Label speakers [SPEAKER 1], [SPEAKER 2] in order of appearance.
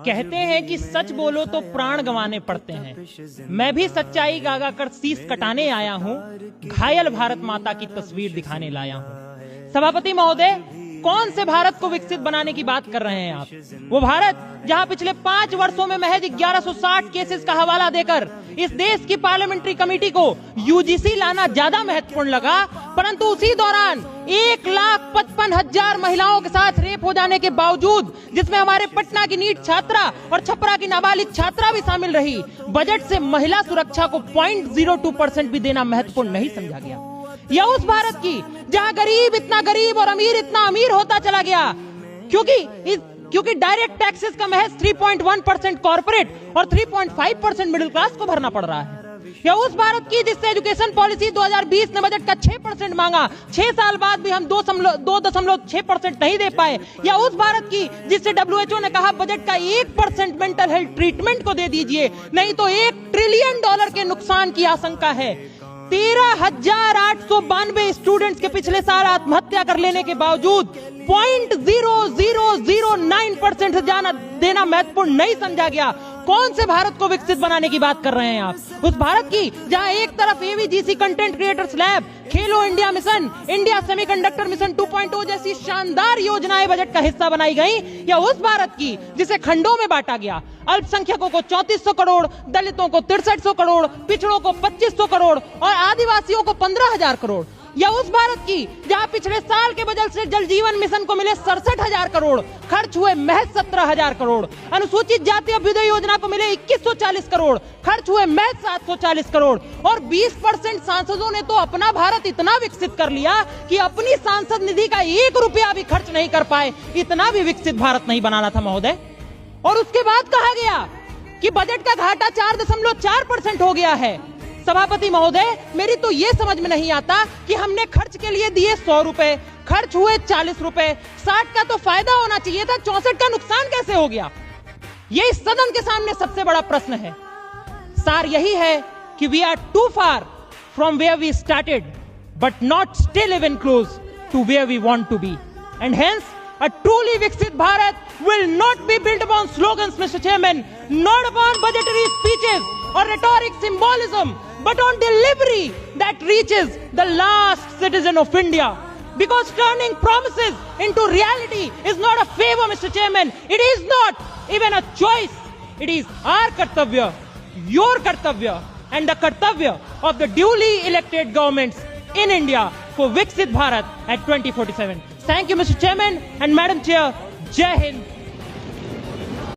[SPEAKER 1] कहते हैं कि सच बोलो तो प्राण गंवाने पड़ते हैं। मैं भी सच्चाई गागा कर शीश कटाने आया हूं, घायल भारत माता की तस्वीर दिखाने लाया हूं। सभापति महोदय, कौन से भारत को विकसित बनाने की बात कर रहे हैं आप? वो भारत जहां पिछले 5 वर्षों में महज 1160 केसेस का हवाला देकर इस देश की पार्लियामेंट्री कमेटी को यूजीसी लाना ज्यादा महत्वपूर्ण लगा, परंतु उसी दौरान 1,55,000 महिलाओं के साथ रेप हो जाने के बावजूद, जिसमें हमारे पटना की नीट छात्रा और छपरा की नाबालिग छात्रा भी शामिल रही, बजट से महिला सुरक्षा को 0.02% भी देना महत्वपूर्ण नहीं समझा गया। या उस भारत की जहां गरीब इतना गरीब और अमीर इतना अमीर होता चला गया क्योंकि डायरेक्ट टैक्सेस का महज 3.1% कॉर्पोरेट और 3.5% मिडिल क्लास को भरना पड़ रहा है। या उस भारत की जिससे एजुकेशन पॉलिसी 2020 ने बजट का 6% मांगा, 6 साल बाद भी हम 2.6% नहीं दे पाए। या उस भारत की जिससे WHO ने कहा बजट का 1% मेंटल हेल्थ ट्रीटमेंट को दे दीजिए, नहीं तो $1 ट्रिलियन के नुकसान की आशंका है। 13,892 स्टूडेंट्स के पिछले साल आत्महत्या कर लेने के बावजूद 0.0009% से देना महत्वपूर्ण नहीं समझा गया। कौन से भारत को विकसित बनाने की बात कर रहे हैं आप? उस भारत की जहां एक तरफ AVGC कंटेंट क्रिएटर्स लैब, खेलो India mission, India semiconductor mission 2.0 जैसी शानदार योजनाएं बजट का हिस्सा बनाई गई। या उस भारत की जिसे खंडों में बांटा गया, अल्पसंख्यकों को 3400 करोड़, दलितों को 6300 करोड़, पिछड़ों को 2500 करोड़ और आदिवासियों को 15,000 करोड़। या उस भारत की जहां पिछले साल के बजट से जल जीवन मिशन को मिले 67,000 करोड़, खर्च हुए महज 17,000 करोड़। अनुसूचित जाति अभ्युदय योजना को मिले 2140 करोड़, खर्च हुए महज 740 करोड़। और 20% सांसदों ने तो अपना भारत इतना विकसित कर लिया कि अपनी सांसद निधि का 1 रुपया भी खर्च नहीं कर पाए। इतना भी विकसित भारत नहीं बनाना था महोदय। और उसके बाद कहा गया कि बजट का घाटा 4.4% हो गया है। सभापति महोदय, मेरी तो ये समझ में नहीं आता कि हमने खर्च के लिए दिए 100 रुपए, खर्च हुए 40 रुपए, 60 का तो फायदा होना चाहिए था, 64 का नुकसान कैसे हो गया? ये इस सदन के सामने सबसे बड़ा प्रश्न है। सार यही है कि we are too far from where we started, but not still even close to where we want to be, and hence a truly Viksit Bharat will not be built upon slogans, Mr. Chairman, not upon budgetary speeches or rhetoric symbolism, but on delivery that reaches the last citizen of India. Because turning promises into reality is not a favor, Mr. Chairman. It is not even a choice. It is our kartavya, your kartavya, and the kartavya of the duly elected governments in India for Viksit Bharat at 2047. Thank you, Mr. Chairman and Madam Chair. Jai Hind.